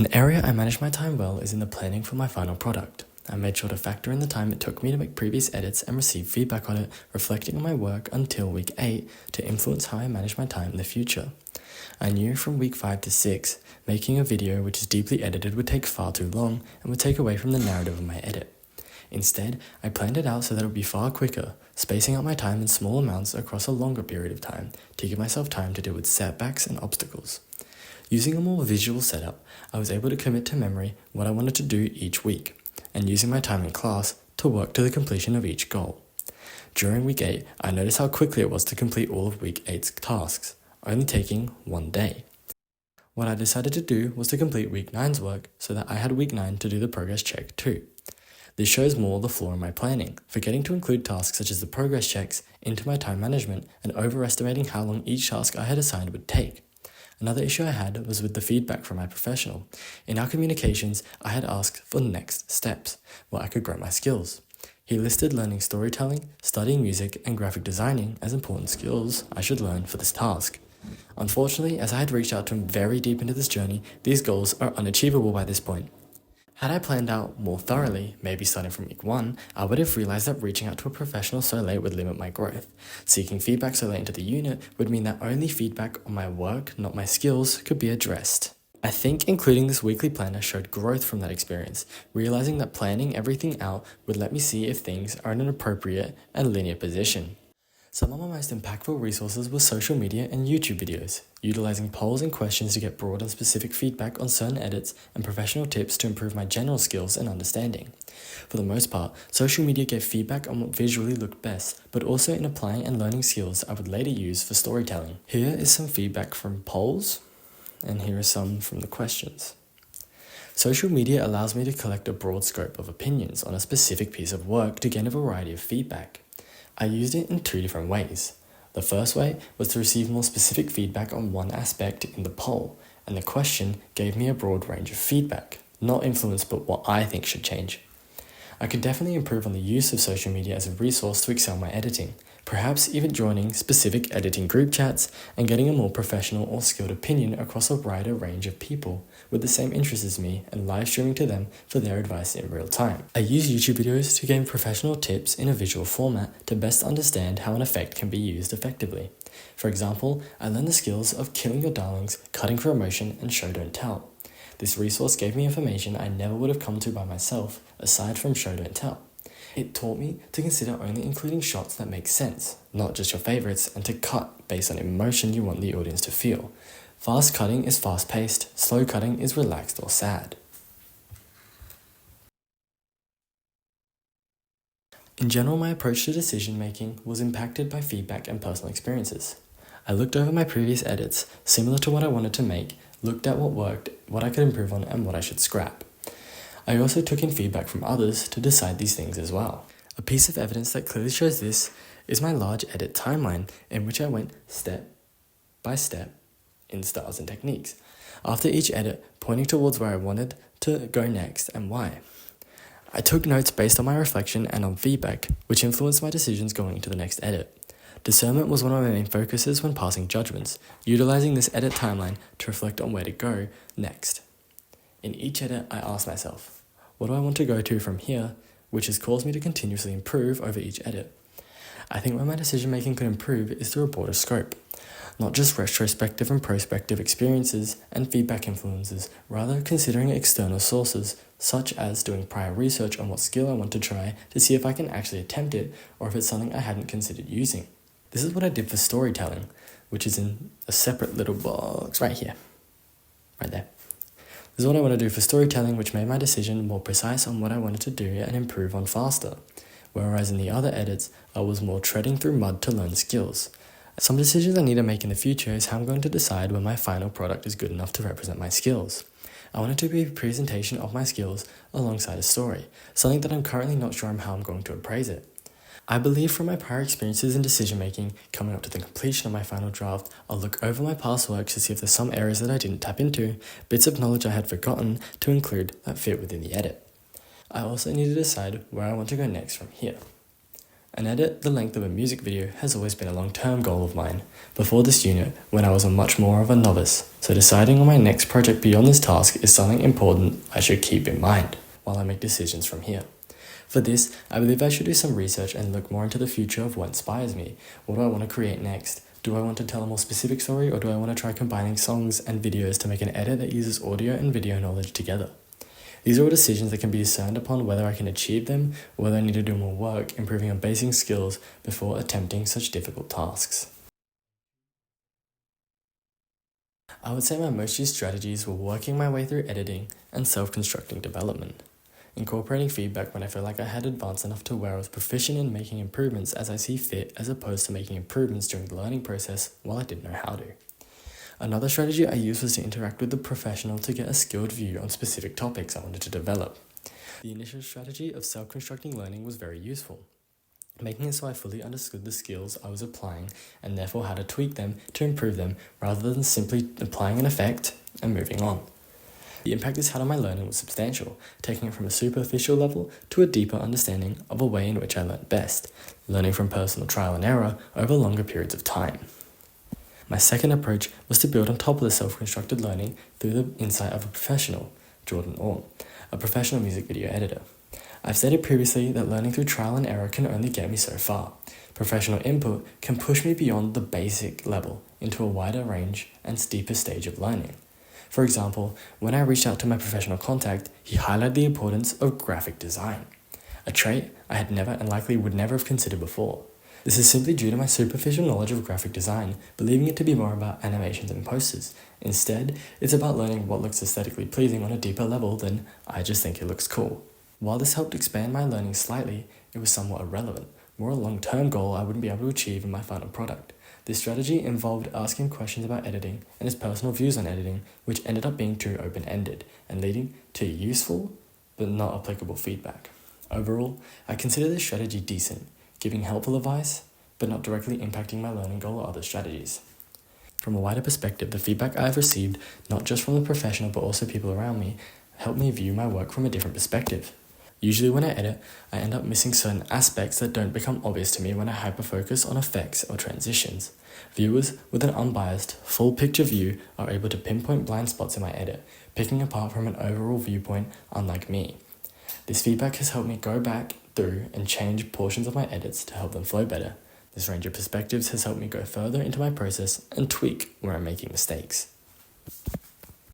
An area I manage my time well is in the planning for my final product. I made sure to factor in the time it took me to make previous edits and receive feedback on it, reflecting on my work until week 8 to influence how I manage my time in the future. I knew from week 5 to 6, making a video which is deeply edited would take far too long and would take away from the narrative of my edit. Instead, I planned it out so that it would be far quicker, spacing out my time in small amounts across a longer period of time to give myself time to deal with setbacks and obstacles. Using a more visual setup, I was able to commit to memory what I wanted to do each week, and using my time in class to work to the completion of each goal. During week 8, I noticed how quickly it was to complete all of week 8's tasks, only taking 1 day. What I decided to do was to complete week 9's work so that I had week 9 to do the progress check too. This shows more the flaw in my planning, forgetting to include tasks such as the progress checks into my time management and overestimating how long each task I had assigned would take. Another issue I had was with the feedback from my professional. In our communications, I had asked for next steps, where I could grow my skills. He listed learning storytelling, studying music, and graphic designing as important skills I should learn for this task. Unfortunately, as I had reached out to him very deep into this journey, these goals are unachievable by this point. Had I planned out more thoroughly, maybe starting from week 1, I would have realized that reaching out to a professional so late would limit my growth. Seeking feedback so late into the unit would mean that only feedback on my work, not my skills, could be addressed. I think including this weekly planner showed growth from that experience, realizing that planning everything out would let me see if things are in an appropriate and linear position. Some of my most impactful resources were social media and YouTube videos, utilizing polls and questions to get broad and specific feedback on certain edits and professional tips to improve my general skills and understanding. For the most part, social media gave feedback on what visually looked best, but also in applying and learning skills I would later use for storytelling. Here is some feedback from polls, and here are some from the questions. Social media allows me to collect a broad scope of opinions on a specific piece of work to gain a variety of feedback. I used it in 2 different ways. The first way was to receive more specific feedback on one aspect in the poll, and the question gave me a broad range of feedback, not influence but what I think should change. I could definitely improve on the use of social media as a resource to excel my editing, perhaps even joining specific editing group chats and getting a more professional or skilled opinion across a wider range of people with the same interests as me and live streaming to them for their advice in real time. I use YouTube videos to gain professional tips in a visual format to best understand how an effect can be used effectively. For example, I learned the skills of killing your darlings, cutting for emotion, and show don't tell. This resource gave me information I never would have come to by myself aside from show don't tell. It taught me to consider only including shots that make sense, not just your favorites, and to cut based on emotion you want the audience to feel. Fast cutting is fast-paced, slow cutting is relaxed or sad. In general, my approach to decision-making was impacted by feedback and personal experiences. I looked over my previous edits, similar to what I wanted to make, looked at what worked, what I could improve on, and what I should scrap. I also took in feedback from others to decide these things as well. A piece of evidence that clearly shows this is my large edit timeline, in which I went step by step in styles and techniques, after each edit pointing towards where I wanted to go next and why. I took notes based on my reflection and on feedback, which influenced my decisions going into the next edit. Discernment was one of my main focuses when passing judgments, utilizing this edit timeline to reflect on where to go next. In each edit, I asked myself, what do I want to go to from here, which has caused me to continuously improve over each edit. I think where my decision making could improve is through a broader scope, not just retrospective and prospective experiences and feedback influences, rather considering external sources, such as doing prior research on what skill I want to try to see if I can actually attempt it or if it's something I hadn't considered using. This is what I did for storytelling, which is in a separate little box right here, right there. This is what I want to do for storytelling, which made my decision more precise on what I wanted to do and improve on faster, whereas in the other edits, I was more treading through mud to learn skills. Some decisions I need to make in the future is how I'm going to decide when my final product is good enough to represent my skills. I want it to be a presentation of my skills alongside a story, something that I'm currently not sure how I'm going to appraise it. I believe from my prior experiences in decision making, coming up to the completion of my final draft, I'll look over my past works to see if there's some areas that I didn't tap into, bits of knowledge I had forgotten to include that fit within the edit. I also need to decide where I want to go next from here. An edit the length of a music video has always been a long-term goal of mine, before this unit when I was much more of a novice, so deciding on my next project beyond this task is something important I should keep in mind while I make decisions from here. For this, I believe I should do some research and look more into the future of what inspires me. What do I want to create next? Do I want to tell a more specific story, or do I want to try combining songs and videos to make an edit that uses audio and video knowledge together? These are all decisions that can be discerned upon whether I can achieve them or whether I need to do more work improving on basic skills before attempting such difficult tasks. I would say my most used strategies were working my way through editing and self-constructing development. Incorporating feedback when I feel like I had advanced enough to where I was proficient in making improvements as I see fit, as opposed to making improvements during the learning process while I didn't know how to. Another strategy I used was to interact with the professional to get a skilled view on specific topics I wanted to develop. The initial strategy of self-constructing learning was very useful, making it so I fully understood the skills I was applying and therefore how to tweak them to improve them rather than simply applying an effect and moving on. The impact this had on my learning was substantial, taking it from a superficial level to a deeper understanding of a way in which I learned best, learning from personal trial and error over longer periods of time. My second approach was to build on top of the self-constructed learning through the insight of a professional, Jordan Orr, a professional music video editor. I've stated previously that learning through trial and error can only get me so far. Professional input can push me beyond the basic level into a wider range and steeper stage of learning. For example, when I reached out to my professional contact, he highlighted the importance of graphic design, a trait I had never and likely would never have considered before. This is simply due to my superficial knowledge of graphic design, believing it to be more about animations and posters. Instead, it's about learning what looks aesthetically pleasing on a deeper level than I just think it looks cool. While this helped expand my learning slightly, it was somewhat irrelevant, more a long-term goal I wouldn't be able to achieve in my final product. This strategy involved asking questions about editing and his personal views on editing, which ended up being too open-ended and leading to useful but not applicable feedback. Overall, I consider this strategy decent, giving helpful advice, but not directly impacting my learning goal or other strategies. From a wider perspective, the feedback I have received, not just from the professional but also people around me, helped me view my work from a different perspective. Usually when I edit, I end up missing certain aspects that don't become obvious to me when I hyper-focus on effects or transitions. Viewers with an unbiased, full-picture view are able to pinpoint blind spots in my edit, picking apart from an overall viewpoint unlike me. This feedback has helped me go back through and change portions of my edits to help them flow better. This range of perspectives has helped me go further into my process and tweak where I'm making mistakes.